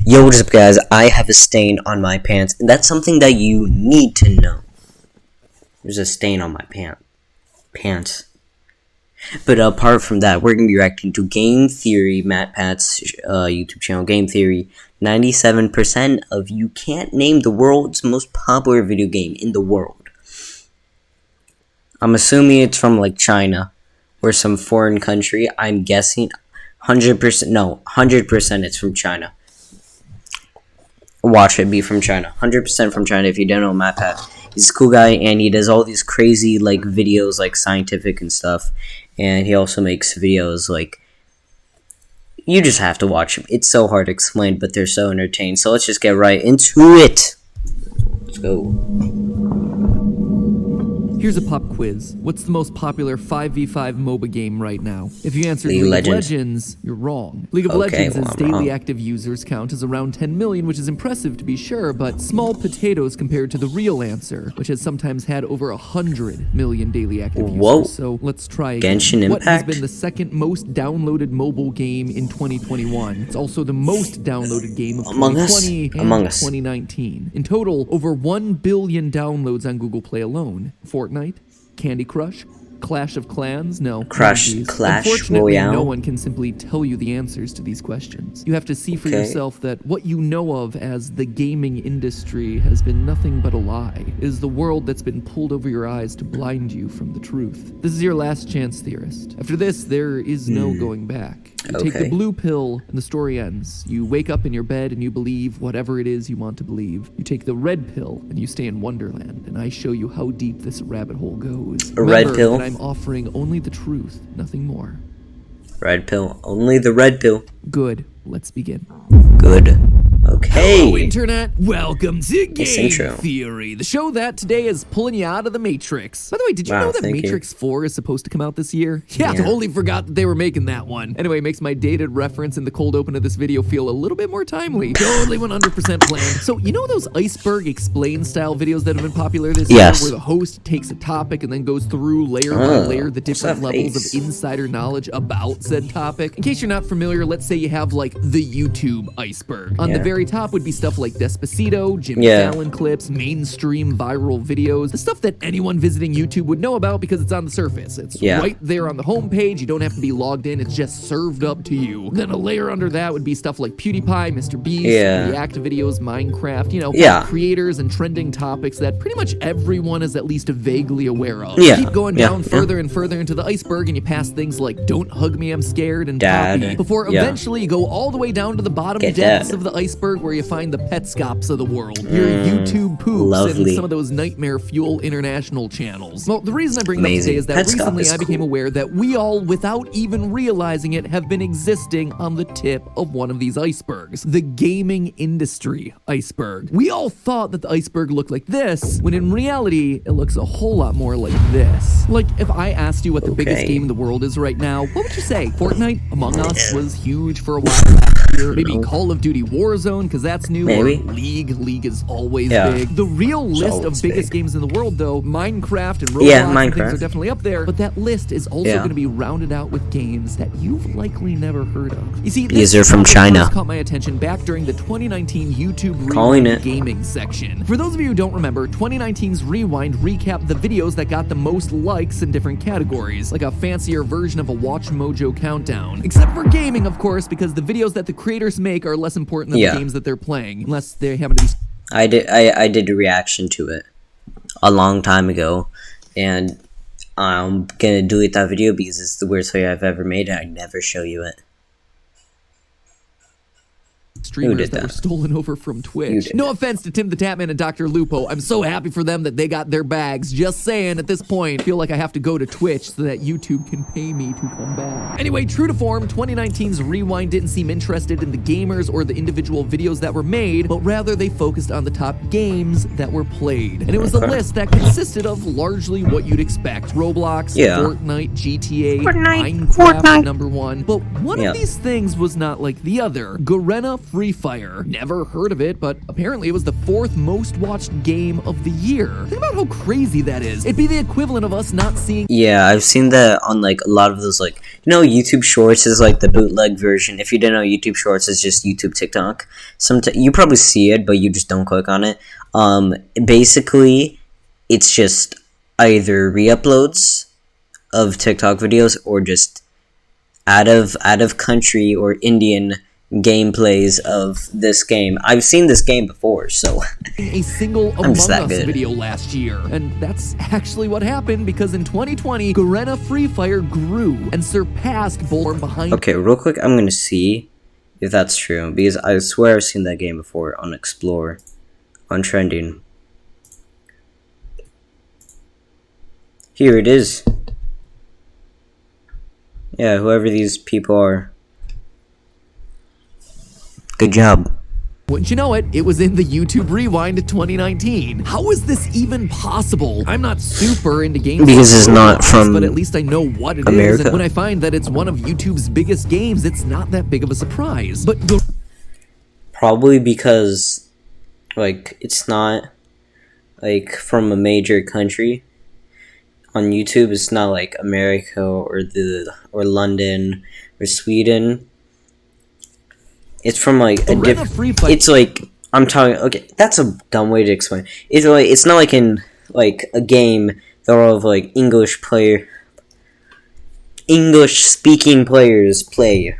Yo, what is up, guys? I have a stain on my pants, and that's something that you need to know. There's a stain on my pants. But apart from that, we're going to be reacting to Game Theory, MatPat's YouTube channel, Game Theory. 97% of you can't name the world's most popular video game in the world. I'm assuming it's from, like, China, or some foreign country. I'm guessing 100% it's from China. Watch it be from China. 100% from China. If you don't know MatPat, he's a cool guy, and he does all these crazy, like, videos, like, scientific and stuff. And he also makes videos, like, you just have to watch them. It's so hard to explain, but they're so entertaining. So let's just get right into it. Let's go. Here's a pop quiz. What's the most popular 5v5 MOBA game right now? If you answered League League of Legends, you're wrong. League of Legends' daily active users count is around 10 million, which is impressive to be sure, but small potatoes compared to the real answer, which has sometimes had over 100 million daily active users. So let's try again. Genshin What has Impact? been the second most downloaded mobile game in 2021? It's also the most downloaded game of 2020 and 2019. In total, over 1 billion downloads on Google Play alone. Fortnite, Candy Crush, Clash of Clans? No. Clash Unfortunately, Royale. no one can simply tell you the answers to these questions. You have to see for yourself that what you know of as the gaming industry has been nothing but a lie. It is the world that's been pulled over your eyes to blind you from the truth. This is your last chance, theorist. After this, there is no going back. You take the blue pill and the story ends. You wake up in your bed and you believe whatever it is you want to believe. You take the red pill and you stay in Wonderland, and I show you how deep this rabbit hole goes. Red pill? That I'm offering only the truth, nothing more. Red pill. Only the red pill. Good. Let's begin. Good. Okay. Hello, Internet. Welcome to Nice Game intro. Theory, the show that today is pulling you out of the Matrix. By the way, did you Wow, know that thank you. Matrix 4 is supposed to come out this year? Yeah, totally forgot that they were making that one. Anyway, it makes my dated reference in the cold open of this video feel a little bit more timely. Totally 100% planned. So, you know those iceberg explain style videos that have been popular this year? Where the host takes a topic and then goes through layer by layer the different levels of insider knowledge about said topic? In case you're not familiar, let's say you have like the YouTube iceberg. On the very top would be stuff like Despacito, Jimmy Fallon clips, mainstream viral videos, the stuff that anyone visiting YouTube would know about because it's on the surface. It's right there on the homepage. You don't have to be logged in. It's just served up to you. Then a layer under that would be stuff like PewDiePie, Mr. Beast, React videos, Minecraft, you know, creators and trending topics that pretty much everyone is at least vaguely aware of. You keep going down further and further into the iceberg and you pass things like Don't Hug Me, I'm Scared, and Poppy, before eventually you go all the way down to the bottom depths of the iceberg where you find the Petscops of the world, your YouTube poops, and some of those Nightmare Fuel international channels. Well, the reason I bring it up today is that recently I became aware that we all, without even realizing it, have been existing on the tip of one of these icebergs, the gaming industry iceberg. We all thought that the iceberg looked like this, when in reality, it looks a whole lot more like this. Like, if I asked you what the biggest game in the world is right now, what would you say? Fortnite? Among Us was huge for a while last year. Maybe Call of Duty Warzone, because that's new. Or League is always big. The real list of biggest games in the world, though, Minecraft and Roblox and things are definitely up there, but that list is also going to be rounded out with games that you've likely never heard of. You see, these are from China. Caught my attention back during the 2019 YouTube Rewind gaming section. For those of you who don't remember, 2019's Rewind recapped the videos that got the most likes in different categories, like a fancier version of a Watch Mojo countdown. Except for gaming, of course, because the videos that the creators make are less important than the games that they're playing, unless they happen to be. I did a reaction to it a long time ago, and I'm gonna delete that video because it's the weirdest video I've ever made, and I never show you it. Streamers that were stolen over from Twitch. No offense to Tim the Tatman and Dr. Lupo. I'm so happy for them that they got their bags. Just saying, at this point, I feel like I have to go to Twitch so that YouTube can pay me to come back. Anyway, true to form, 2019's Rewind didn't seem interested in the gamers or the individual videos that were made, but rather they focused on the top games that were played. And it was a list that consisted of largely what you'd expect. Roblox, Fortnite, GTA, Minecraft, number one. But one of these things was not like the other. Garena Free Fire. Never heard of it, but apparently it was the 4th most watched game of the year. Think about how crazy that is. It'd be the equivalent of us not seeing. Yeah, I've seen that on like a lot of those like You know, YouTube Shorts is like the bootleg version. If you didn't know, YouTube Shorts is just YouTube TikTok. You probably see it, but you just don't click on it. Basically, it's just either re-uploads of TikTok videos or just out of country or Indian gameplays of this game. I've seen this game before, so a single Among Us video last year. And that's actually what happened, because in 2020, Garena Free Fire grew and surpassed Born Behind. Okay, real quick, I'm gonna see if that's true, because I swear I've seen that game before on Explore, on Trending. Here it is. Yeah, whoever these people are. Good job. Wouldn't you know it, it was in the YouTube Rewind 2019. How is this even possible? I'm not super into games because it's not from but at least I know what it America. is, and when I find that it's one of YouTube's biggest games, it's not that big of a surprise. But probably because, like, it's not, like, from a major country. On YouTube, it's not like America or London or Sweden. It's from like a different. It's like, I'm talking. Okay, that's a dumb way to explain. It's like, it's not like in like a game that all of like English speaking players play.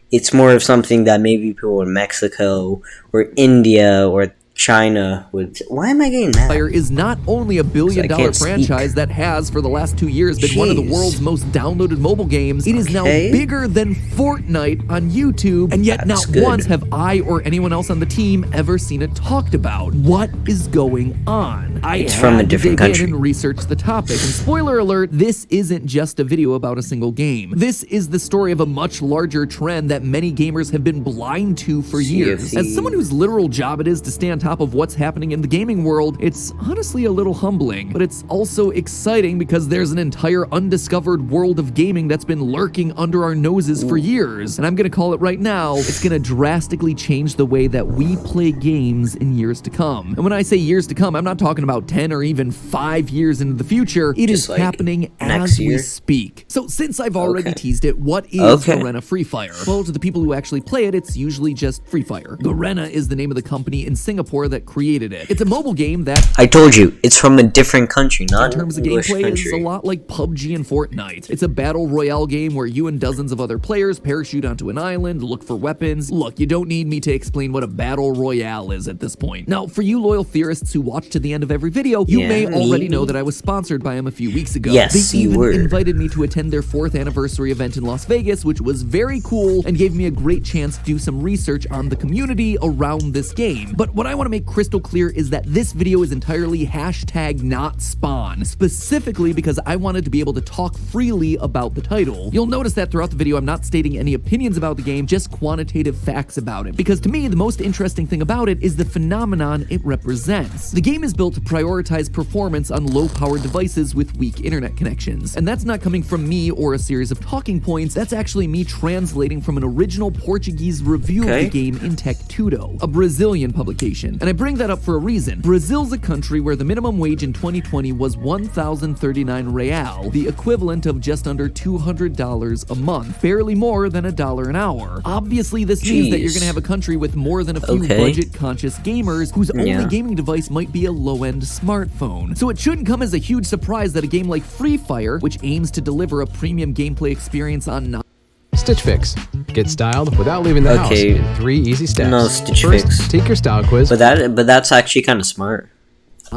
It's more of something that maybe people in Mexico or India or China would. Why am I getting mad? Fire is not only a billion-dollar franchise that has, for the last 2 years, been one of the world's most downloaded mobile games. It is now bigger than Fortnite on YouTube, and yet not once have I or anyone else on the team ever seen it talked about. What is going on? It's from a different country. And research the topic. And spoiler alert: this isn't just a video about a single game. This is the story of a much larger trend that many gamers have been blind to for years. As someone whose literal job it is to stay on top of what's happening in the gaming world, it's honestly a little humbling, but it's also exciting because there's an entire undiscovered world of gaming that's been lurking under our noses for years. And I'm gonna call it right now, it's gonna drastically change the way that we play games in years to come. And when I say years to come, I'm not talking about 10 or even 5 years into the future. It is like happening as we speak. So since I've already teased it, what is Garena Free Fire? Well, to the people who actually play it, it's usually just Free Fire. Garena is the name of the company in Singapore that created it. It's a mobile game that, I told you, it's from a different country, not in terms of gameplay, is a lot like PUBG and Fortnite. It's a battle royale game where you and dozens of other players parachute onto an island, look for weapons. Look, you don't need me to explain what a battle royale is at this point. Now, for you loyal theorists who watch to the end of every video, you may already know that I was sponsored by them a few weeks ago. Yes, they even invited me to attend their 4th anniversary event in Las Vegas, which was very cool and gave me a great chance to do some research on the community around this game. But what I want to make crystal clear is that this video is entirely #NotSpawn, specifically because I wanted to be able to talk freely about the title. You'll notice that throughout the video I'm not stating any opinions about the game, just quantitative facts about it, because to me the most interesting thing about it is the phenomenon it represents. The game is built to prioritize performance on low-powered devices with weak internet connections, and that's not coming from me or a series of talking points. That's actually me translating from an original Portuguese review of the game in Tech2do, a Brazilian publication. And I bring that up for a reason. Brazil's a country where the minimum wage in 2020 was 1,039 real, the equivalent of just under $200 a month, barely more than $1 an hour. Obviously, this means that you're gonna have a country with more than a few budget-conscious gamers whose only gaming device might be a low-end smartphone. So it shouldn't come as a huge surprise that a game like Free Fire, which aims to deliver a premium gameplay experience on Stitch Fix. Get styled without leaving the house in 3 easy steps. No, Stitch First, Fix. take your style quiz. But that's actually kind of smart.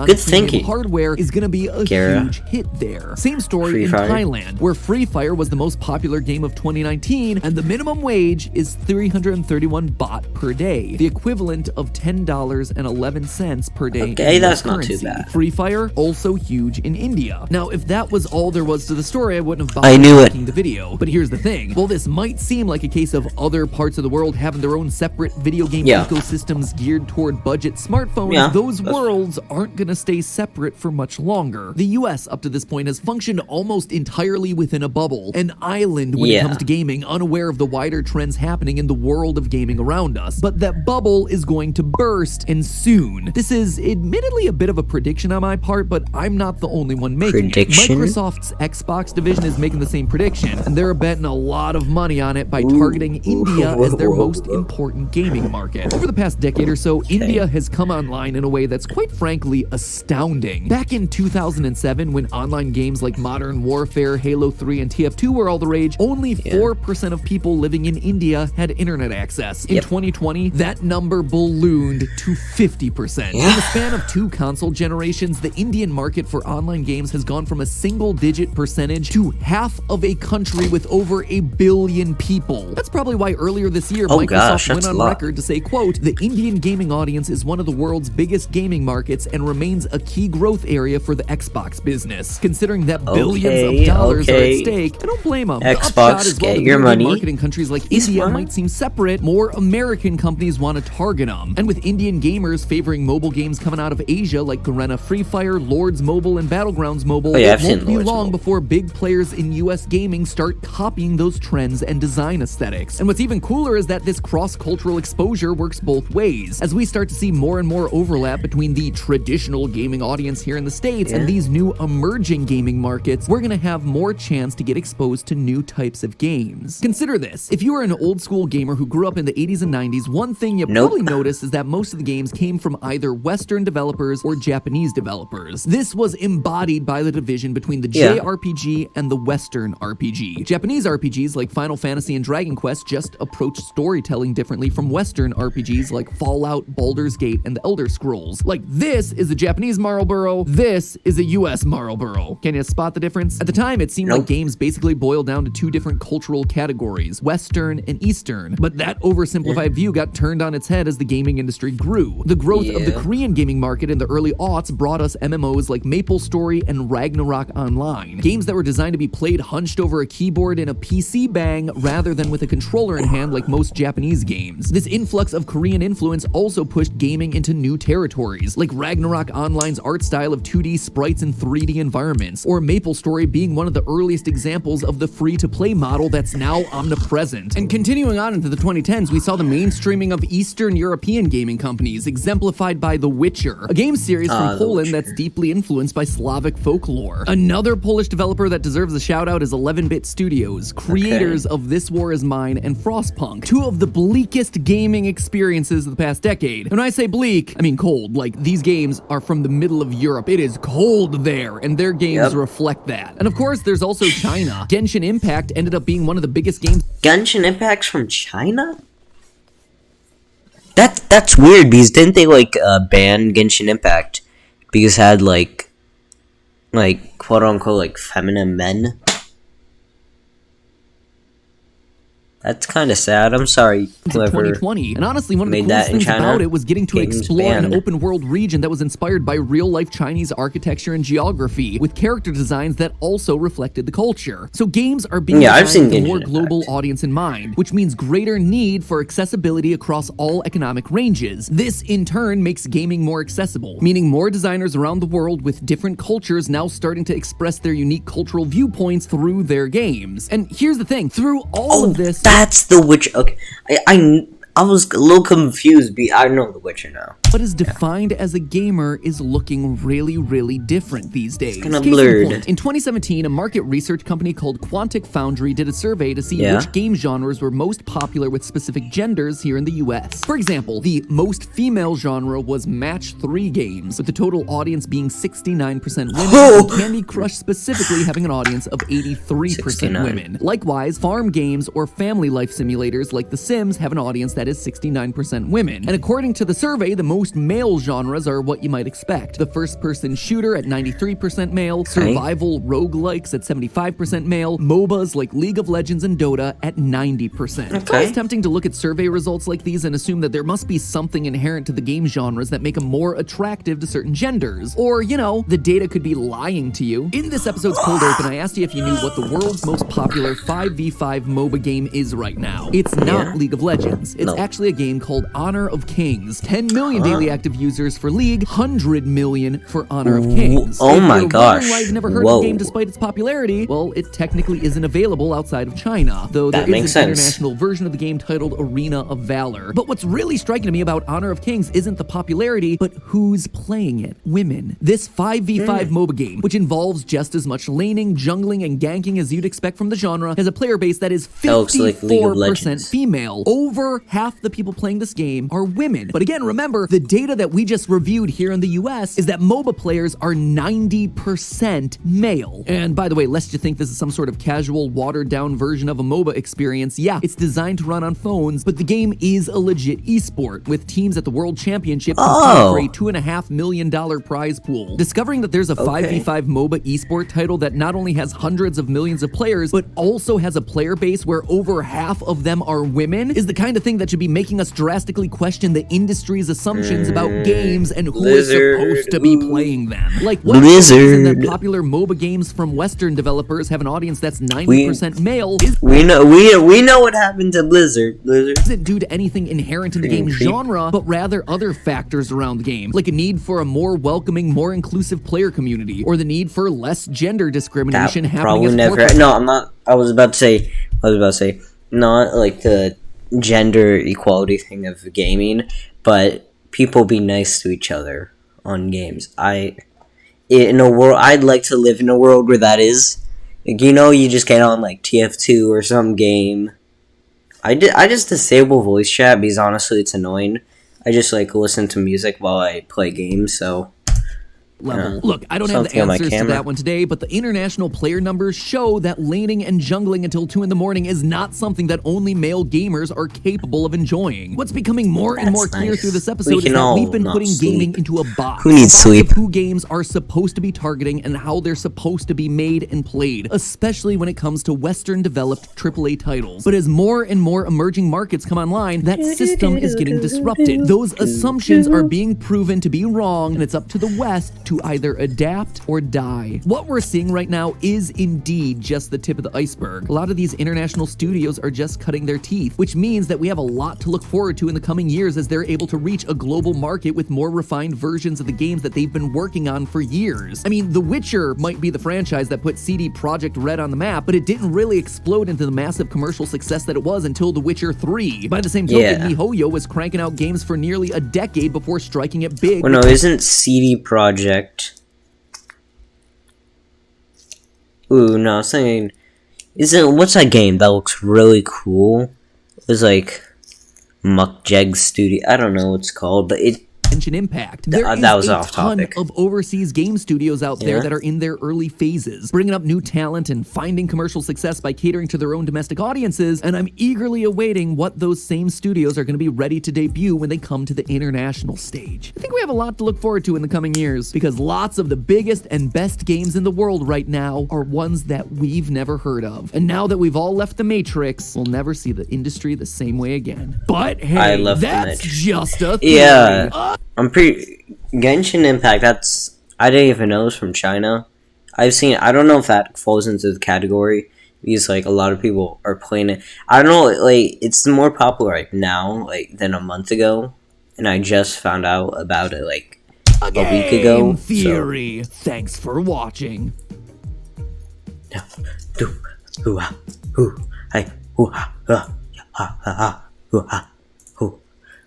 Good thinking. Hardware is going to be a huge hit there. Same story in Thailand, where Free Fire was the most popular game of 2019, and the minimum wage is 331 baht per day, the equivalent of $10.11 per day. Okay, that's not too bad. Free Fire, also huge in India. Now, if that was all there was to the story, I wouldn't have bothered making the video. But here's the thing. While this might seem like a case of other parts of the world having their own separate video game ecosystems geared toward budget smartphones, those worlds aren't gonna stay separate for much longer. The US up to this point has functioned almost entirely within a bubble, an island when it comes to gaming, unaware of the wider trends happening in the world of gaming around us. But that bubble is going to burst, and soon. This is admittedly a bit of a prediction on my part, but I'm not the only one making it. Microsoft's Xbox division is making the same prediction, and they're betting a lot of money on it by targeting India as their most important gaming market. Over the past decade or so, India has come online in a way that's quite frankly astounding. Back in 2007, when online games like Modern Warfare, Halo 3, and TF2 were all the rage, only 4% of people living in India had internet access. In 2020, that number ballooned to 50%. In the span of 2 console generations, the Indian market for online games has gone from a single-digit percentage to half of a country with over 1 billion people. That's probably why earlier this year, Microsoft went on record to say, quote, "The Indian gaming audience is one of the world's biggest gaming markets and remains a key growth area for the Xbox business." Considering that billions of dollars are at stake, I don't blame them. Xbox, get your money. Market in countries like India might seem separate, more American companies want to target them. And with Indian gamers favoring mobile games coming out of Asia like Garena Free Fire, Lords Mobile, and Battlegrounds Mobile, it won't be long before big players in US gaming start copying those trends and design aesthetics. And what's even cooler is that this cross-cultural exposure works both ways. As we start to see more and more overlap between the traditional gaming audience here in the States and these new emerging gaming markets, we're gonna have more chance to get exposed to new types of games. Consider this. If you are an old school gamer who grew up in the 80s and 90s, one thing you probably noticed is that most of the games came from either Western developers or Japanese developers. This was embodied by the division between the JRPG and the Western RPG. Japanese RPGs like Final Fantasy and Dragon Quest just approach storytelling differently from Western RPGs like Fallout, Baldur's Gate, and the Elder Scrolls. Like, this is a Japanese Marlboro, this is a US Marlboro. Can you spot the difference? At the time, it seemed like games basically boiled down to 2 different cultural categories, Western and Eastern. But that oversimplified view got turned on its head as the gaming industry grew. The growth of the Korean gaming market in the early aughts brought us MMOs like MapleStory and Ragnarok Online. Games that were designed to be played hunched over a keyboard in a PC bang rather than with a controller in hand like most Japanese games. This influx of Korean influence also pushed gaming into new territories, like Ragnarok Online's art style of 2D sprites and 3D environments, or MapleStory being one of the earliest examples of the free-to-play model that's now omnipresent. And continuing on into the 2010s, we saw the mainstreaming of Eastern European gaming companies, exemplified by The Witcher, a game series from Poland that's deeply influenced by Slavic folklore. Another Polish developer that deserves a shout-out is 11-Bit Studios, creators of This War Is Mine and Frostpunk, 2 of the bleakest gaming experiences of the past decade. And when I say bleak, I mean cold. Like, these games are from the middle of Europe. It is cold there, and their games reflect that. And of course, there's also China. Genshin Impact ended up being one of the biggest games. Genshin Impact's from China? That's weird, because didn't they ban Genshin Impact because it had like quote unquote like feminine men? That's kind of sad. I'm sorry, whoever 2020. And honestly, one of the coolest things about it was getting to explore an open world region that was inspired by real-life Chinese architecture and geography, with character designs that also reflected the culture. So games are being designed with a more global audience in mind, which means greater need for accessibility across all economic ranges. This, in turn, makes gaming more accessible, meaning more designers around the world with different cultures now starting to express their unique cultural viewpoints through their games. And here's the thing, through all of this, that's The Witcher. Okay, I was a little confused. I know The Witcher now. What is defined as a gamer is looking really, really different these days. It's kind of blurred. In 2017, a market research company called Quantic Foundry did a survey to see which game genres were most popular with specific genders here in the US. For example, the most female genre was Match 3 games, with the total audience being 69% women, and Candy Crush specifically having an audience of 83% women. Likewise, farm games or family life simulators like The Sims have an audience that is 69% women. And according to the survey, the most male genres are what you might expect. The first-person shooter at 93% male, survival roguelikes at 75% male, MOBAs like League of Legends and Dota at 90%. It's always tempting to look at survey results like these and assume that there must be something inherent to the game genres that make them more attractive to certain genders. Or, you know, the data could be lying to you. In this episode's Cold Open, I asked you if you knew what the world's most popular 5v5 MOBA game is right now. It's not League of Legends. It's is actually a game called Honor of Kings. 10 million daily active users for League, 100 million for Honor of Kings. Oh my gosh. Why you've never heard of the game despite its popularity? Well, it technically isn't available outside of China, though there is an international version of the game titled Arena of Valor. But what's really striking to me about Honor of Kings isn't the popularity, but who's playing it. Women. This 5v5 MOBA game, which involves just as much laning, jungling, and ganking as you'd expect from the genre, has a player base that is 54% female. Over half the people playing this game are women. But again, remember, the data that we just reviewed here in the US is that MOBA players are 90% male. And by the way, lest you think this is some sort of casual, watered-down version of a MOBA experience, yeah, it's designed to run on phones, but the game is a legit esport, with teams at the World Championship competing for a $2.5 million prize pool. Discovering that there's a 5v5 MOBA esport title that not only has hundreds of millions of players, but also has a player base where over half of them are women is the kind of thing that should be making us drastically question the industry's assumptions about games and who is supposed to be playing them. Like, what reason that popular MOBA games from Western developers have an audience that's 90% male is... We know what happened to Blizzard. Isn't due to anything inherent in the game's genre, but rather other factors around the game, like a need for a more welcoming, more inclusive player community, or the need for less gender discrimination happening as corporate... No, I'm not... I was about to say, not like the gender equality thing of gaming, but people be nice to each other on games. I'd like to live in a world where that is. Like, you know, you just get on like TF2 or some game. I just disable voice chat because honestly it's annoying. I just like listen to music while I play games, so... level. Look, I don't have the answers to that one today, but the international player numbers show that laning and jungling until 2 in the morning is not something that only male gamers are capable of enjoying. What's becoming more and more clear through this episode is that we've been putting gaming into a box. Who needs sleep? Who games are supposed to be targeting and how they're supposed to be made and played, especially when it comes to Western developed AAA titles. But as more and more emerging markets come online, that system is getting disrupted. Those assumptions are being proven to be wrong, and it's up to the West to either adapt or die. What we're seeing right now is indeed just the tip of the iceberg. A lot of these international studios are just cutting their teeth, which means that we have a lot to look forward to in the coming years as they're able to reach a global market with more refined versions of the games that they've been working on for years. I mean, The Witcher might be the franchise that put CD Projekt Red on the map, but it didn't really explode into the massive commercial success that it was until The Witcher 3. By the same token, MiHoYo was cranking out games for nearly a decade before striking it big. Well, no, isn't CD Projekt... Ooh, no, I was thinking... What's that game that looks really cool? It was like... Mukjeg Studio... I don't know what it's called, but it... Genshin Impact. There is a ton of overseas game studios out there that are in their early phases, bringing up new talent and finding commercial success by catering to their own domestic audiences, and I'm eagerly awaiting what those same studios are going to be ready to debut when they come to the international stage. I think we have a lot to look forward to in the coming years, because lots of the biggest and best games in the world right now are ones that we've never heard of. And now that we've all left the Matrix, we'll never see the industry the same way again. But hey, that's just a theory. Yeah. Genshin Impact, I didn't even know it was from China. I don't know if that falls into the category, because, like, a lot of people are playing it. I don't know, like, it's more popular, like, now, like, than a month ago, and I just found out about it, like, a week ago. Theory. So. Thanks for watching.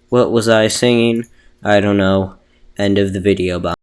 What was I singing? I don't know. End of the video. Bye.